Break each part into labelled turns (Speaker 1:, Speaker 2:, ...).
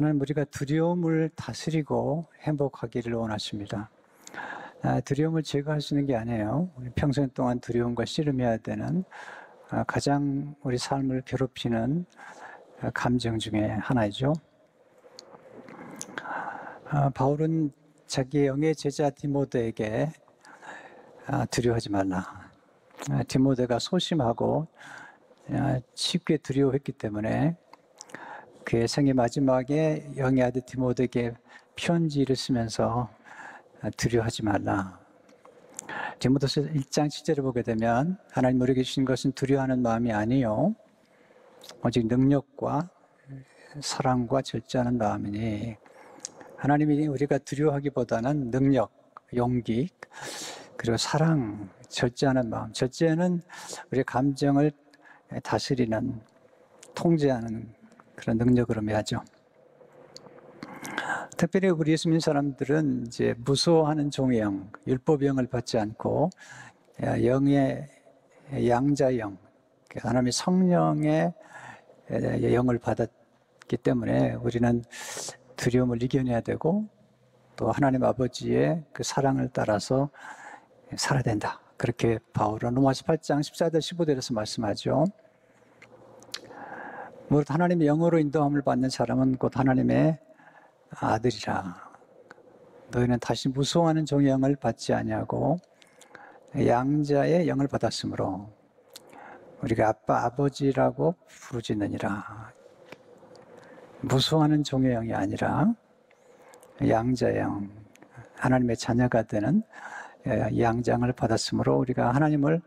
Speaker 1: 하나님 우리가 두려움을 다스리고 행복하기를 원하십니다. 두려움을 제거할 수 있는 게 아니에요. 우리 평생 동안 두려움과 씨름해야 되는 가장 우리 삶을 괴롭히는 감정 중에 하나이죠. 바울은 자기의 영의 제자 디모데에게 두려워하지 말라. 디모데가 소심하고 쉽게 두려워했기 때문에 그의 생애 마지막에 영의 아들 디모데에게 편지를 쓰면서 두려워하지 말라. 디모데서 1장 7절을 보게 되면 하나님 우리에게 주신 것은 두려워하는 마음이 아니요 오직 능력과 사랑과 절제하는 마음이니, 하나님이 우리가 두려워하기보다는 능력, 용기, 그리고 사랑, 절제하는 마음. 절제는 우리의 감정을 다스리는, 통제하는 그런 능력을 의미하죠. 특별히 우리 예수 믿는 사람들은 이제 무서워하는 종의 영, 율법의 영을 받지 않고 영의 양자의 영, 하나님의 성령의 영을 받았기 때문에 우리는 두려움을 이겨내야 되고 또 하나님 아버지의 그 사랑을 따라서 살아야 된다. 그렇게 바울은 로마서 8장 14절 15절에서 말씀하죠. 무릇 하나님의 영으로 인도함을 받는 사람은 곧 하나님의 아들이라. 너희는 다시 무서워하는 종의 영을 받지 아니하고 양자의 영을 받았으므로 우리가 아빠 아버지라고 부르짖느니라. 무서워하는 종의 영이 아니라 양자의 영, 하나님의 자녀가 되는 양장을 받았으므로 우리가 하나님을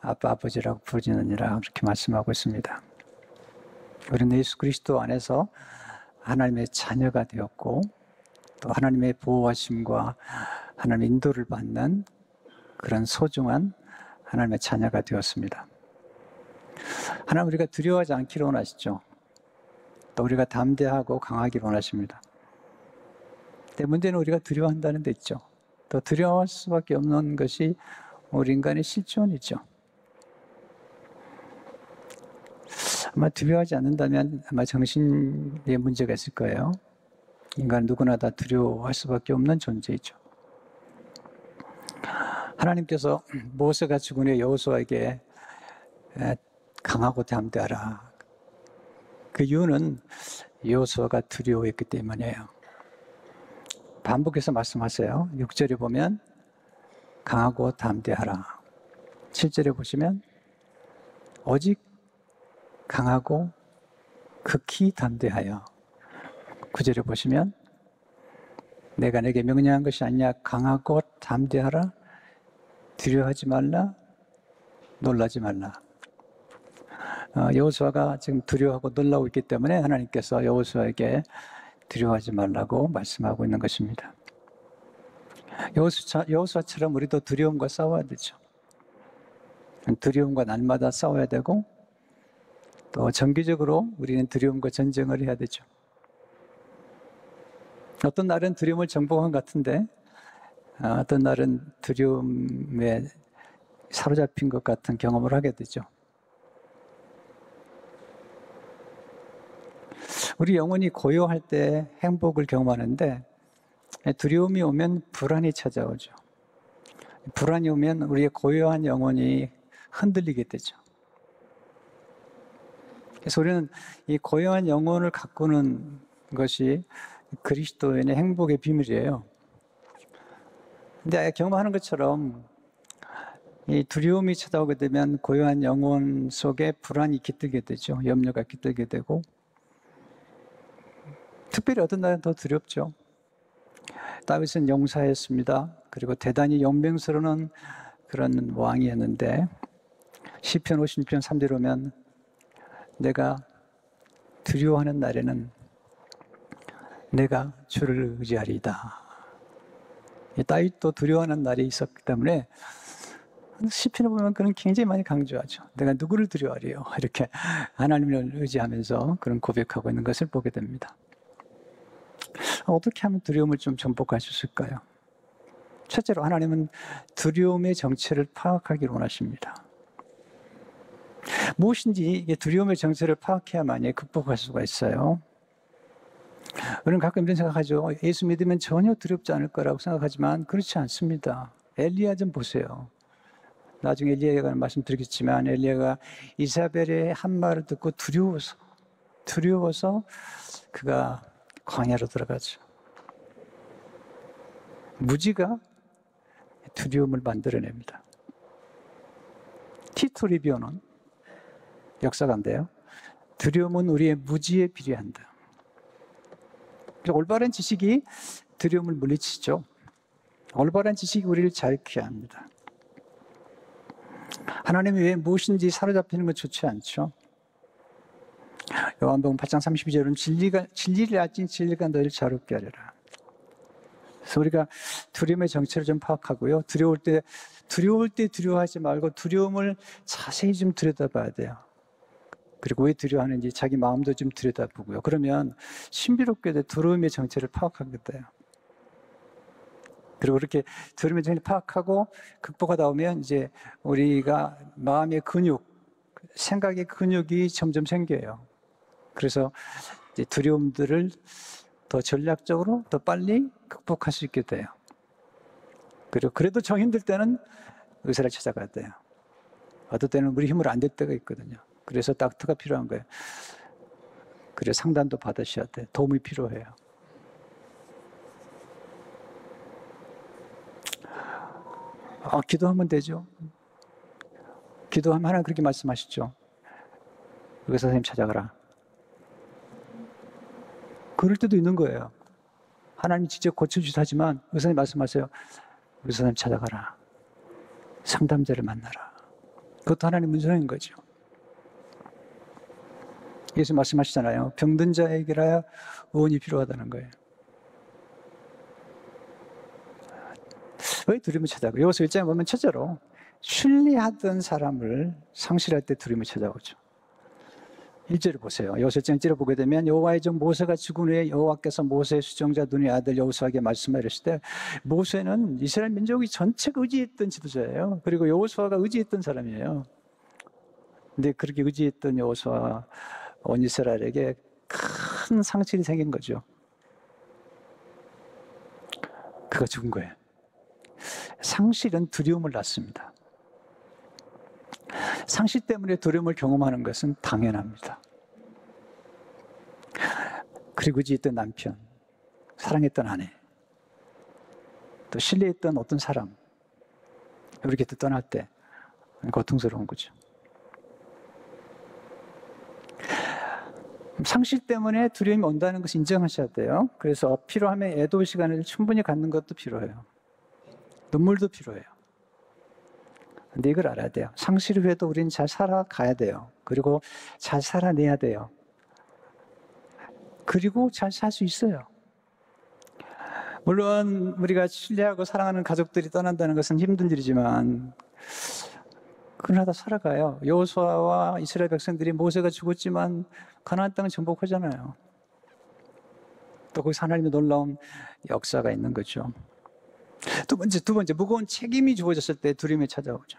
Speaker 1: 아빠 아버지라고 부르짖느니라, 그렇게 말씀하고 있습니다. 우리는 예수 그리스도 안에서 하나님의 자녀가 되었고 또 하나님의 보호하심과 하나님의 인도를 받는 그런 소중한 하나님의 자녀가 되었습니다. 하나님 우리가 두려워하지 않기를 원하시죠. 또 우리가 담대하고 강하기를 원하십니다. 근데 문제는 우리가 두려워한다는 데 있죠. 또 두려워할 수밖에 없는 것이 우리 인간의 실존이죠. 아마 두려워하지 않는다면 아마 정신에 문제가 있을 거예요. 인간 누구나 다 두려워할 수밖에 없는 존재이죠. 하나님께서 모세가 죽은 후에 여호수아에게 강하고 담대하라. 그 이유는 여호수아가 두려워했기 때문이에요. 반복해서 말씀하세요. 6절에 보면 강하고 담대하라. 7절에 보시면 오직 강하고 극히 담대하여. 9절에 보시면 내가 내게 명령한 것이 아니냐, 강하고 담대하라, 두려워하지 말라, 놀라지 말라. 여호수아가 지금 두려워하고 놀라고 있기 때문에 하나님께서 여호수아에게 두려워하지 말라고 말씀하고 있는 것입니다. 여호수아처럼 우리도 두려움과 싸워야 되죠. 두려움과 날마다 싸워야 되고 또 정기적으로 우리는 두려움과 전쟁을 해야 되죠. 어떤 날은 두려움을 정복한 것 같은데 어떤 날은 두려움에 사로잡힌 것 같은 경험을 하게 되죠. 우리 영혼이 고요할 때 행복을 경험하는데 두려움이 오면 불안이 찾아오죠. 불안이 오면 우리의 고요한 영혼이 흔들리게 되죠. 그래서 우리는 이 고요한 영혼을 가꾸는 것이 그리스도인의 행복의 비밀이에요. 근데 경험하는 것처럼 이 두려움이 찾아오게 되면 고요한 영혼 속에 불안이 깃들게 되죠. 염려가 깃들게 되고 특별히 어떤 날은 더 두렵죠. 다윗은 용사였습니다. 그리고 대단히 용맹스러운 그런 왕이었는데 시편 56편 3절에 오면 내가 두려워하는 날에는 내가 주를 의지하리이다. 다윗도 두려워하는 날이 있었기 때문에 시편을 보면 그는 굉장히 많이 강조하죠. 내가 누구를 두려워하리요? 이렇게 하나님을 의지하면서 그런 고백하고 있는 것을 보게 됩니다. 어떻게 하면 두려움을 좀 정복할 수 있을까요? 첫째로 하나님은 두려움의 정체를 파악하기를 원하십니다. 무엇인지 두려움의 정체를 파악해야만이 극복할 수가 있어요. 우리는 가끔 이런 생각하죠. 예수 믿으면 전혀 두렵지 않을 거라고 생각하지만 그렇지 않습니다. 엘리야 좀 보세요. 나중에 엘리야에 관한 말씀드리겠지만 엘리야가 이사벨의 한 말을 듣고 두려워서 그가 광야로 들어가죠. 무지가 두려움을 만들어냅니다. 티토 리비오는 역사가인데요. 두려움은 우리의 무지에 비례한다. 올바른 지식이 두려움을 물리치죠. 올바른 지식이 우리를 자유케 합니다. 하나님이 왜 무엇인지 사로잡히는 건 좋지 않죠. 요한복음 8장 32절은 진리를 알지 진리가 너희를 자유롭게 하리라. 그래서 우리가 두려움의 정체를 좀 파악하고요. 두려울 때 두려워하지 말고 두려움을 자세히 좀 들여다봐야 돼요. 그리고 왜 두려워하는지 자기 마음도 좀 들여다보고요. 그러면 신비롭게 두려움의 정체를 파악하게 돼요. 그리고 그렇게 두려움의 정체를 파악하고 극복하다 보면 이제 우리가 마음의 근육, 생각의 근육이 점점 생겨요. 그래서 이제 두려움들을 더 전략적으로 더 빨리 극복할 수 있게 돼요. 그리고 그래도 정 힘들 때는 의사를 찾아가야 돼요. 어떨 때는 우리 힘으로 안 될 때가 있거든요. 그래서 닥터가 필요한 거예요. 그래서 상담도 받으셔야 돼요. 도움이 필요해요. 기도하면 되죠. 기도하면 하나님 그렇게 말씀하시죠. 의사 선생님 찾아가라. 그럴 때도 있는 거예요. 하나님이 직접 고쳐주시다 하지만 의사님 말씀하세요. 의사 선생님 찾아가라. 상담자를 만나라. 그것도 하나님 문서인 거죠. 예수 말씀하시잖아요. 병든 자에게라 의원이 필요하다는 거예요. 왜 두려움을 찾아가요? 여호수아 1장에 보면 첫째로 신뢰하던 사람을 상실할 때 두려움을 찾아오죠. 1절을 보세요. 여호수아 1장 1절을 보게 되면 여호와의 종 모세가 죽은 후에 여호와께서 모세의 수정자 눈의 아들 여호수아에게 말씀하셨을 때 모세는 이스라엘 민족이 전체가 의지했던 지도자예요. 그리고 여호수아가 의지했던 사람이에요. 근데 그렇게 의지했던 여호수아 온 이스라엘에게 큰 상실이 생긴 거죠. 그가 죽은 거예요. 상실은 두려움을 낳습니다. 상실 때문에 두려움을 경험하는 것은 당연합니다. 그리고 의지했던 남편, 사랑했던 아내, 또 신뢰했던 어떤 사람, 우리 곁에 떠날 때 고통스러운 거죠. 상실 때문에 두려움이 온다는 것을 인정하셔야 돼요. 그래서 필요하면 애도 시간을 충분히 갖는 것도 필요해요. 눈물도 필요해요. 근데 이걸 알아야 돼요. 상실 후에도 우리는 잘 살아가야 돼요. 그리고 잘 살아내야 돼요. 그리고 잘 살 수 있어요. 물론 우리가 신뢰하고 사랑하는 가족들이 떠난다는 것은 힘든 일이지만 그러나 다 살아가요. 여호수아와 이스라엘 백성들이 모세가 죽었지만 가나안 땅을 정복하잖아요. 또 거기서 하나님의 놀라운 역사가 있는 거죠. 두 번째 무거운 책임이 주어졌을 때 두려움이 찾아오죠.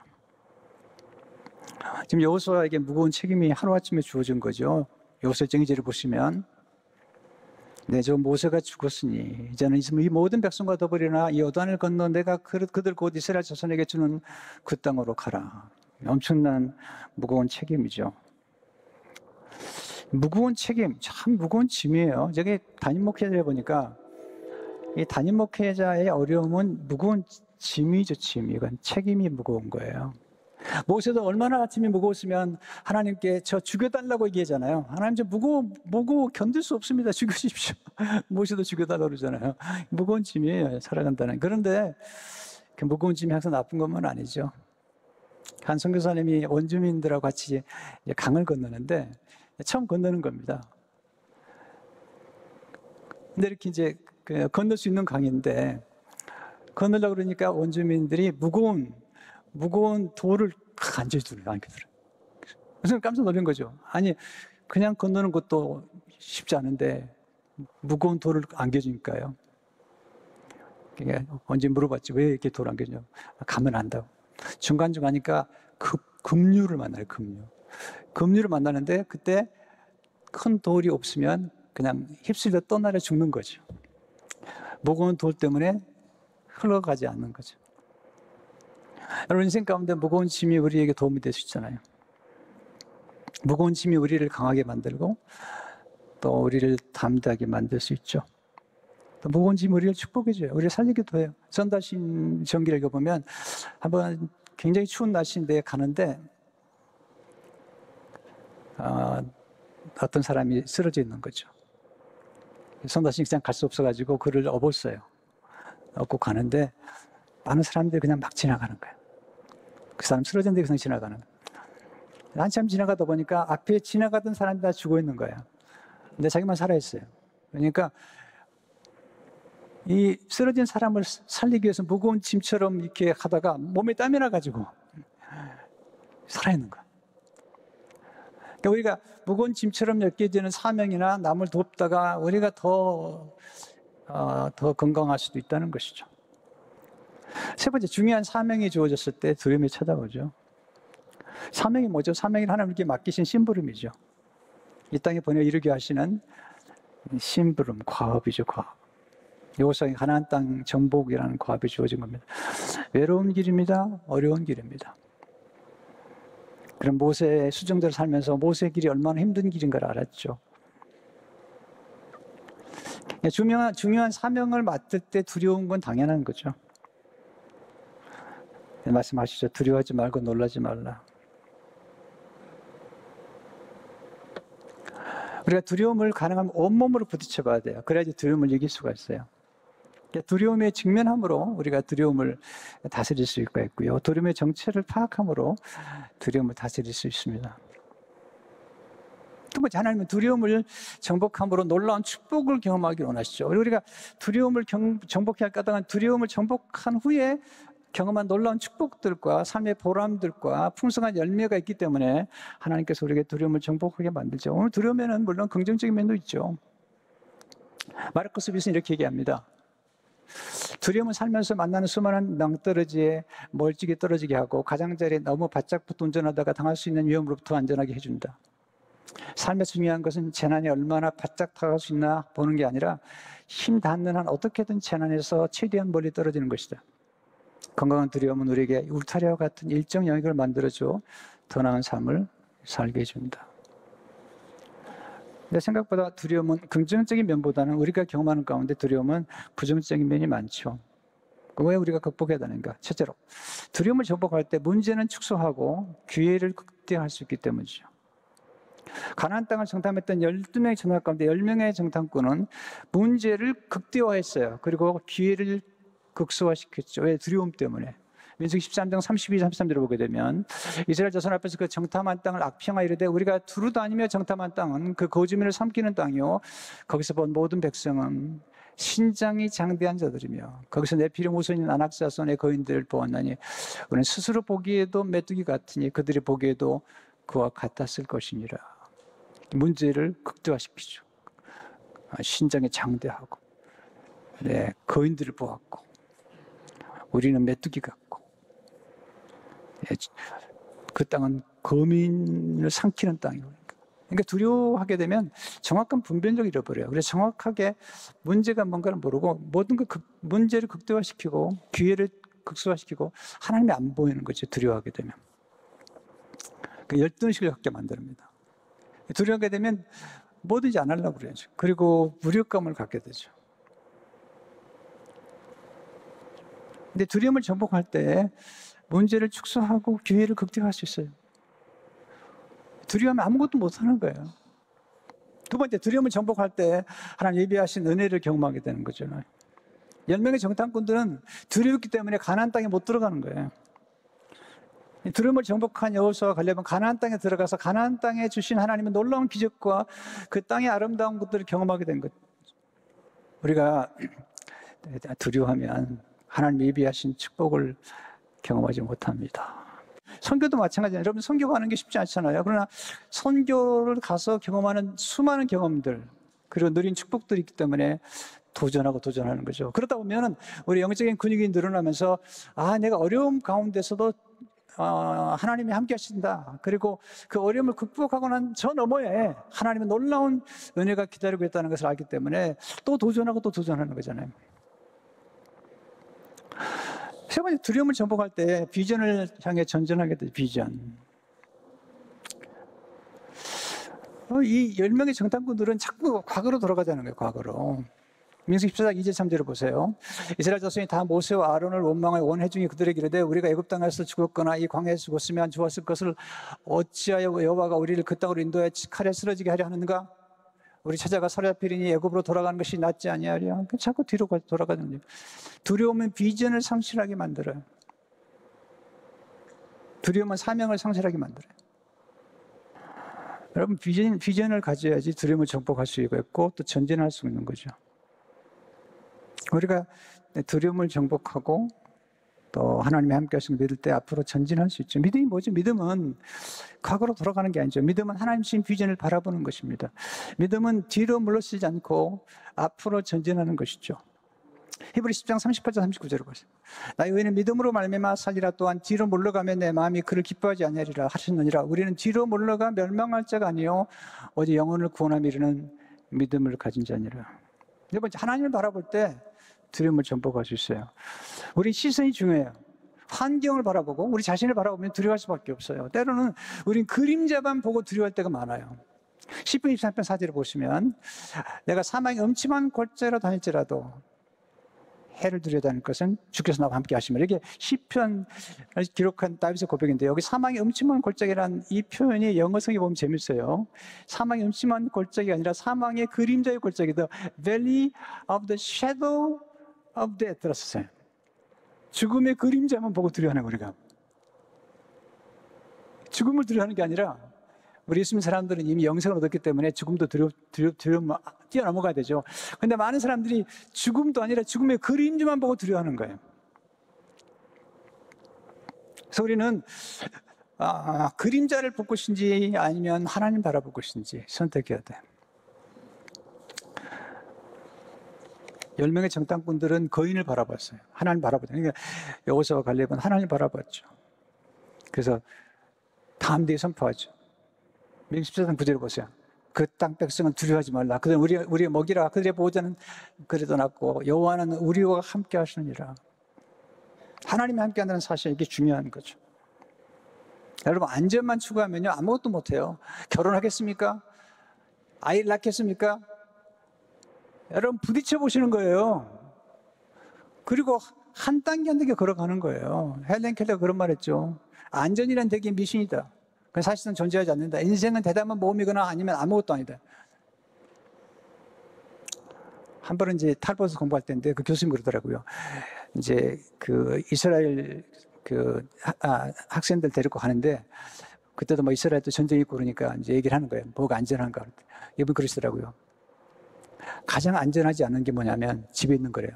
Speaker 1: 지금 여호수아에게 무거운 책임이 하루아침에 주어진 거죠. 여호수아 1장을 보시면 저 모세가 죽었으니 이제는 이 모든 백성과 더불이나 이 요단을 건너 내가 그들 곧 이스라엘 자손에게 주는 그 땅으로 가라. 엄청난 무거운 책임이죠. 무거운 책임, 참 무거운 짐이에요. 저게 담임 목회자를 해보니까 이 담임 목회자의 어려움은 무거운 짐이죠, 짐. 이건 책임이 무거운 거예요. 모세도 얼마나 짐이 무거웠으면 하나님께 저 죽여달라고 얘기하잖아요. 하나님 저 무거워 견딜 수 없습니다. 죽여주십시오. 모세도 죽여달라고 그러잖아요. 무거운 짐이에요, 살아간다는. 그런데 그 무거운 짐이 항상 나쁜 것만 아니죠. 한 선교사님이 원주민들하고 같이 강을 건너는데 처음 건너는 겁니다. 근데 이렇게 이제 건널 수 있는 강인데 건너려고 그러니까 원주민들이 무거운 돌을 안겨주더래요. 그래서 깜짝 놀란 거죠. 아니 그냥 건너는 것도 쉽지 않은데 무거운 돌을 안겨주니까요. 언제 물어봤지 왜 이렇게 돌을 안겨주냐고. 가면 안다고. 중간중간 가니까 급류를 만나요. 급류를 만나는데 그때 큰 돌이 없으면 그냥 휩쓸려 떠나려 죽는 거죠. 무거운 돌 때문에 흘러가지 않는 거죠. 여러분, 인생 가운데 무거운 짐이 우리에게 도움이 될 수 있잖아요. 무거운 짐이 우리를 강하게 만들고 또 우리를 담대하게 만들 수 있죠. 또 무거운 짐이 우리를 축복해줘요. 우리를 살리기도 해요. 전다신 전기를 읽어보면 한번 굉장히 추운 날씨인데 가는데 어떤 사람이 쓰러져 있는 거죠. 선다신이 그냥 갈 수 없어가지고 그를 업었어요. 업고 가는데 많은 사람들이 그냥 막 지나가는 거예요. 그 사람 쓰러졌는데 그냥 지나가는 거예요. 한참 지나가다 보니까 앞에 지나가던 사람이 다 죽어 있는 거예요. 근데 자기만 살아있어요. 그러니까 이 쓰러진 사람을 살리기 위해서 무거운 짐처럼 이렇게 하다가 몸에 땀이 나가지고 살아있는 거예요. 그러니까 우리가 무거운 짐처럼 엮여지는 사명이나 남을 돕다가 우리가 더 건강할 수도 있다는 것이죠. 세 번째, 중요한 사명이 주어졌을 때 두려움이 찾아오죠. 사명이 뭐죠? 사명이 하나님께 맡기신 심부름이죠. 이 땅에 보내 이루게 하시는 심부름, 과업이죠, 과업. 여호수아에 가나안 땅 정복이라는 과업이 주어진 겁니다. 외로운 길입니다. 어려운 길입니다. 그럼 모세의 수정대로 살면서 모세의 길이 얼마나 힘든 길인가를 알았죠. 중요한 사명을 맡을 때 두려운 건 당연한 거죠. 말씀하시죠. 두려워하지 말고 놀라지 말라. 우리가 두려움을 가능하면 온몸으로 부딪혀 봐야 돼요. 그래야지 두려움을 이길 수가 있어요. 두려움에 직면함으로 우리가 두려움을 다스릴 수가 있고요. 두려움의 정체를 파악함으로 두려움을 다스릴 수 있습니다. 두 번째, 하나님은 두려움을 정복함으로 놀라운 축복을 경험하기를 원하시죠. 우리가 두려움을 정복해야 할 까닭은 두려움을 정복한 후에 경험한 놀라운 축복들과 삶의 보람들과 풍성한 열매가 있기 때문에 하나님께서 우리에게 두려움을 정복하게 만들죠. 오늘 두려움에는 물론 긍정적인 면도 있죠. 마르코스 비스는 이렇게 얘기합니다. 두려움은 살면서 만나는 수많은 낭떠러지에 멀찍이 떨어지게 하고 가장자리에 너무 바짝 붙어 운전하다가 당할 수 있는 위험으로부터 안전하게 해준다. 삶에서 중요한 것은 재난이 얼마나 바짝 다가갈 수 있나 보는 게 아니라 힘 닿는 한 어떻게든 재난에서 최대한 멀리 떨어지는 것이다. 건강한 두려움은 우리에게 울타리와 같은 일정 영역을 만들어줘 더 나은 삶을 살게 해준다. 근데 생각보다 두려움은 긍정적인 면보다는 우리가 경험하는 가운데 두려움은 부정적인 면이 많죠. 왜 우리가 극복해야 되는가? 첫째로, 두려움을 극복할 때 문제는 축소하고 기회를 극대화할 수 있기 때문이죠. 가나안 땅을 정탐했던 12명의 전사 가운데 10명의 정탐꾼은 문제를 극대화했어요. 그리고 기회를 극소화시켰죠. 왜? 두려움 때문에. 민수기 13장 32, 33절을 보게 되면 이스라엘 자손 앞에서 그 정탐한 땅을 악평하 이르되 우리가 두루 다니며 정탐한 땅은 그 거주민을 삼키는 땅이요 거기서 본 모든 백성은 신장이 장대한 자들이며 거기서 네피림 후손인 아낙 자손의 거인들을 보았나니 우리는 스스로 보기에도 메뚜기 같으니 그들이 보기에도 그와 같았을 것이니라. 문제를 극대화시키죠. 신장이 장대하고 거인들을 보았고 우리는 메뚜기 같고 그 땅은 거민을 삼키는 땅이고 그러니까 두려워하게 되면 정확한 분별력을 잃어버려요. 그래서 정확하게 문제가 뭔가를 모르고 모든 문제를 극대화시키고 기회를 극소화시키고 하나님이 안 보이는 거죠. 두려워하게 되면 그 열등의식을 갖게 만듭니다. 두려워하게 되면 뭐든지 안 하려고 그래요. 그리고 무력감을 갖게 되죠. 근데 두려움을 정복할 때 문제를 축소하고 기회를 극대화할 수 있어요. 두려워하면 아무것도 못하는 거예요. 두 번째, 두려움을 정복할 때 하나님 예비하신 은혜를 경험하게 되는 거죠. 10명의 정탐꾼들은 두려웠기 때문에 가나안 땅에 못 들어가는 거예요. 두려움을 정복한 여호수아와 갈렙은 가나안 땅에 들어가서 가나안 땅에 주신 하나님의 놀라운 기적과 그 땅의 아름다운 것들을 경험하게 된 것. 우리가 두려워하면 하나님 예비하신 축복을 경험하지 못합니다. 선교도 마찬가지예요. 여러분, 선교 가는 게 쉽지 않잖아요. 그러나 선교를 가서 경험하는 수많은 경험들 그리고 누린 축복들이 있기 때문에 도전하는 거죠. 그러다 보면 우리 영적인 근육이 늘어나면서 내가 어려움 가운데서도 하나님이 함께 하신다. 그리고 그 어려움을 극복하고 난 저 너머에 하나님의 놀라운 은혜가 기다리고 있다는 것을 알기 때문에 또 도전하고 또 도전하는 거잖아요. 세 번째, 두려움을 정복할 때 비전을 향해 전진하게 돼. 비전. 이 10명의 정탐꾼들은 자꾸 과거로 돌아가자는 거예요. 과거로. 민수기 14장 2절 3절을 보세요. 이스라엘 자손이 다 모세와 아론을 원망하여 온 회중이 그들에게 이르되 우리가 애굽 땅에서 죽었거나 이 광야에서 죽었으면 좋았을 것을 어찌하여 여호와가 우리를 그 땅으로 인도하여 칼에 쓰러지게 하려 하는가? 우리 찾아가 사로잡히리니 애굽으로 돌아가는 것이 낫지 아니하랴. 자꾸 뒤로 돌아가는 거예요. 두려움은 비전을 상실하게 만들어요. 두려움은 사명을 상실하게 만들어요. 여러분, 비전을 가져야지 두려움을 정복할 수 있고 또 전진할 수 있는 거죠. 우리가 두려움을 정복하고 또 하나님이 함께 하시는 걸 믿을 때 앞으로 전진할 수 있죠. 믿음이 뭐죠? 믿음은 과거로 돌아가는 게 아니죠. 믿음은 하나님 주신 비전을 바라보는 것입니다. 믿음은 뒤로 물러서지 않고 앞으로 전진하는 것이죠. 히브리 10장 38절 39절을 보세요. 나의 의인은 믿음으로 말미암아 살리라. 또한 뒤로 물러가면 내 마음이 그를 기뻐하지 아니하리라 하셨느니라. 우리는 뒤로 물러가 멸망할 자가 아니요 오직 영혼을 구원하며 이르는 믿음을 가진 자니라. 네 번째, 하나님을 바라볼 때 두려움을 정복할 수 있어요. 우리 시선이 중요해요. 환경을 바라보고 우리 자신을 바라보면 두려워할 수밖에 없어요. 때로는 우린 그림자만 보고 두려워할 때가 많아요. 10편 23편 4절을 보시면 내가 사망의 음침한 골짜기로 다닐지라도 해를 두려다닐 것은 주께서 나와 함께 하시면, 이게 시편을 기록한 다윗의 고백인데, 여기 사망의 음침한 골짜기라는 이 표현이 영어성에 보면 재밌어요. 사망의 음침한 골짜기가 아니라 사망의 그림자의 골짜기, The Valley of the Shadow of Death 들었어요. 죽음의 그림자만 보고 두려워하는 우리가. 죽음을 두려워하는 게 아니라 우리 예수 믿는 사람들은 이미 영생을 얻었기 때문에 죽음도 두려움 뛰어넘어가야 되죠. 그런데 많은 사람들이 죽음도 아니라 죽음의 그림자만 보고 두려워하는 거예요. 그래서 우리는 그림자를 볼 것인지 아니면 하나님 바라볼 것인지 선택해야 돼요. 10명의 정탐꾼들은 거인을 바라봤어요. 하나님 바라봤죠. 그러니까 여호수아와 갈렙은 하나님 바라봤죠. 그래서 담대히 선포하죠. 민수기 14장 9절을 보세요. 그 땅 백성은 두려워하지 말라. 그들은 우리의 먹이라. 그들의 보호자는 그래도 낫고 여호와는 우리와 함께 하시느니라. 하나님이 함께 한다는 사실, 이게 중요한 거죠. 여러분, 안전만 추구하면요 아무것도 못해요. 결혼하겠습니까? 아이를 낳겠습니까? 여러분, 부딪혀 보시는 거예요. 그리고 한 단계 한 단계 걸어가는 거예요. 헬렌 켈러가 그런 말 했죠. 안전이란 대개 미신이다. 사실은 존재하지 않는다. 인생은 대담한 모험이거나 아니면 아무것도 아니다. 한 번은 이제 탈버스 공부할 때인데 그 교수님 그러더라고요. 이제 그 이스라엘 학생들 데리고 가는데 그때도 뭐 이스라엘도 전쟁이 있고 그러니까 이제 얘기를 하는 거예요. 뭐가 안전한가. 이분 그러시더라고요. 가장 안전하지 않은 게 뭐냐면 집에 있는 거래요.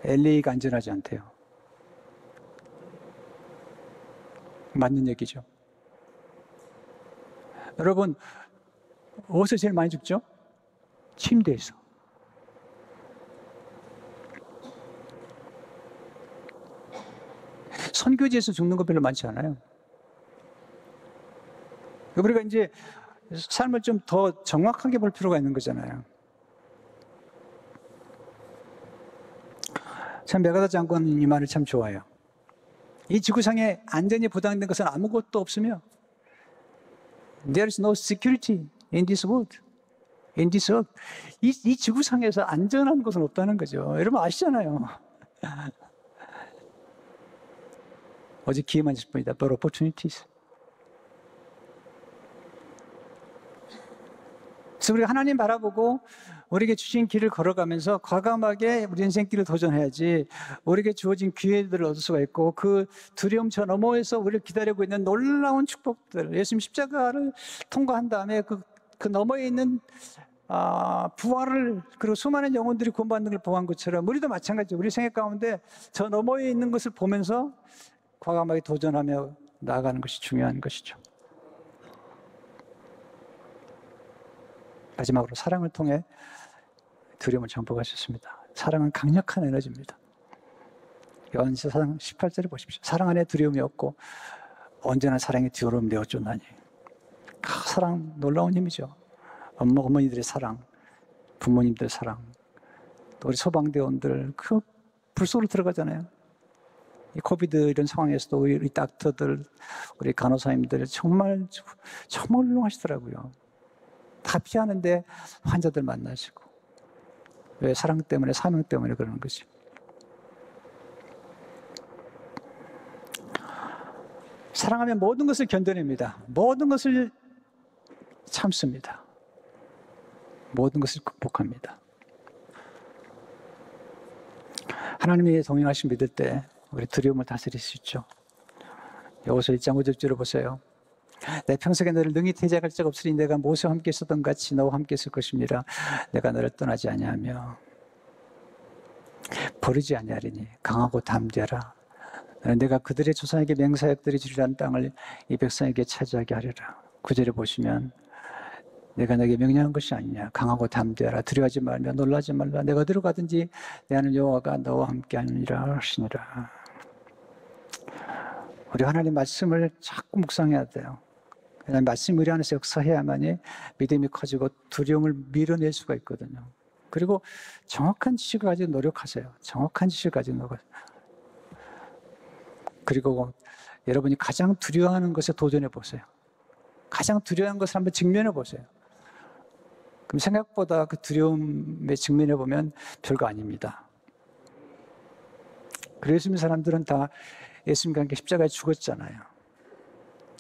Speaker 1: LA가 안전하지 않대요. 맞는 얘기죠. 여러분, 어디서 제일 많이 죽죠? 침대에서. 선교지에서 죽는 거 별로 많지 않아요. 우리가 이제 삶을 좀 더 정확하게 볼 필요가 있는 거잖아요. 참 메가다 장관은 이 말을 참 좋아해요. 이 지구상에 안전이 보장된 것은 아무것도 없으며 There is no security in this world. In this earth. 이 지구상에서 안전한 것은 없다는 거죠. 여러분 아시잖아요. 어제 기회만 있을 뿐이다. But opportunities. 그래서 우리가 하나님 바라보고 우리에게 주신 길을 걸어가면서 과감하게 우리 인생길을 도전해야지 우리에게 주어진 기회들을 얻을 수가 있고 그 두려움 저 너머에서 우리를 기다리고 있는 놀라운 축복들, 예수님 십자가를 통과한 다음에 그 너머에 있는 부활을, 그리고 수많은 영혼들이 구원받는 걸 보한 것처럼 우리도 마찬가지죠. 우리 생애 가운데 저 너머에 있는 것을 보면서 과감하게 도전하며 나아가는 것이 중요한 것이죠. 마지막으로 사랑을 통해 두려움을 정복할 수 있습니다. 사랑은 강력한 에너지입니다. 요한사상 18절에 보십시오. 사랑 안에 두려움이 없고 언제나 사랑이 두려움 내어 쫓나니. 사랑 놀라운 힘이죠. 어머니들의 사랑, 부모님들의 사랑, 또 우리 소방대원들 그 불 속으로 들어가잖아요. 이 코비드 이런 상황에서도 우리 닥터들, 우리 간호사님들 정말 훌륭하시더라고요. 다 피하는데 환자들 만나시고. 왜? 사랑 때문에, 사명 때문에 그러는 거죠. 사랑하면 모든 것을 견뎌냅니다. 모든 것을 참습니다. 모든 것을 극복합니다. 하나님이 동행하신 믿을 때 우리 두려움을 다스릴 수 있죠. 여호수아 1장 5절을 보세요. 내 평생에 너를 능히 대적할 적 없으니 내가 모세와 함께 있었던 같이 너와 함께 있을 것입니다. 내가 너를 떠나지 아니하며 버리지 아니하리니 강하고 담대하라. 내가 그들의 조상에게 맹세하였더니 주리란 땅을 이 백성에게 차지하게 하리라. 9절에 보시면 내가 너에게 명령한 것이 아니냐. 강하고 담대하라. 두려워하지 말며 놀라지 말라. 내가 어디로 가든지 내 하나님 여호와가 너와 함께 하니라 하시니라. 우리 하나님 말씀을 자꾸 묵상해야 돼요. 그냥 말씀 우리 안에서 역사해야만이 믿음이 커지고 두려움을 밀어낼 수가 있거든요. 그리고 정확한 지식을 가지고 노력하세요. 정확한 지식을 가지고 노력하세요. 그리고 여러분이 가장 두려워하는 것에 도전해 보세요. 가장 두려워하는 것을 한번 직면해 보세요. 그럼 생각보다 그 두려움에 직면해 보면 별거 아닙니다. 그래서 예수님 사람들은 다 예수님과 함께 십자가에 죽었잖아요.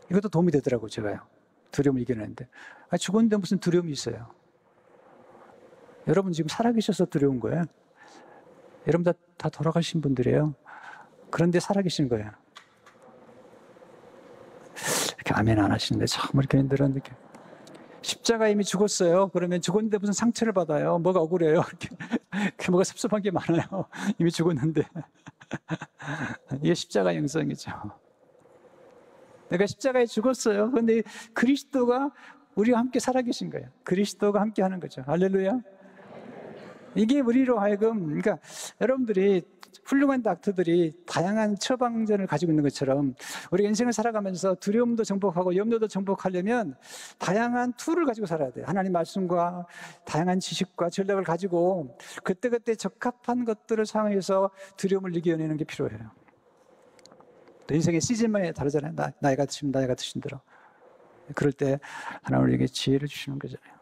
Speaker 1: 이것도 도움이 되더라고요, 제가요. 두려움을 이겨내는데. 죽었는데 무슨 두려움이 있어요? 여러분 지금 살아계셔서 두려운 거예요. 여러분 다 돌아가신 분들이에요. 그런데 살아계신 거예요. 이렇게 아멘 안 하시는데 참 우리 교인들은 이렇게 십자가 이미 죽었어요. 그러면 죽었는데 무슨 상처를 받아요? 뭐가 억울해요? 이렇게 뭐가 섭섭한 게 많아요. 이미 죽었는데. 이게 십자가 영성이죠. 내가 십자가에 죽었어요. 그런데 그리스도가 우리와 함께 살아계신 거예요. 그리스도가 함께 하는 거죠. 할렐루야. 이게 우리로 하여금, 그러니까 여러분들이 훌륭한 닥터들이 다양한 처방전을 가지고 있는 것처럼 우리가 인생을 살아가면서 두려움도 정복하고 염려도 정복하려면 다양한 툴을 가지고 살아야 돼요. 하나님 말씀과 다양한 지식과 전략을 가지고 그때그때 적합한 것들을 사용해서 두려움을 이겨내는 게 필요해요. 또 인생의 시즌만에 다르잖아요. 나이가 드시면 나이가 드신 대로. 그럴 때 하나님 우리에게 지혜를 주시는 거잖아요.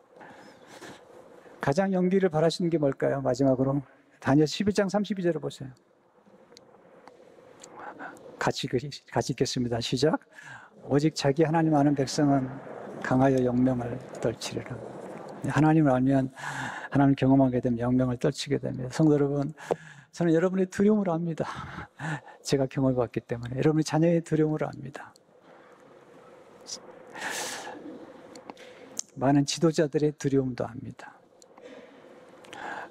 Speaker 1: 가장 용기를 바라시는 게 뭘까요? 마지막으로 다니엘 11장 32절을 보세요. 같이 읽겠습니다. 시작. 오직 자기 하나님 아는 백성은 강하여 영명을 떨치리라. 하나님을 알면 하나님을 경험하게 되면 영명을 떨치게 됩니다. 성도 여러분, 저는 여러분의 두려움을 압니다. 제가 경험해봤기 때문에 여러분의 자녀의 두려움을 압니다. 많은 지도자들의 두려움도 압니다.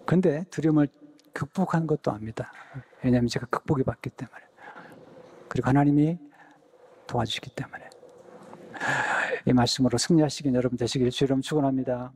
Speaker 1: 근데 두려움을 극복한 것도 압니다. 왜냐하면 제가 극복해 봤기 때문에. 그리고 하나님이 도와주시기 때문에. 이 말씀으로 승리하시긴 여러분 되시기를 주의 이름으로 축원합니다.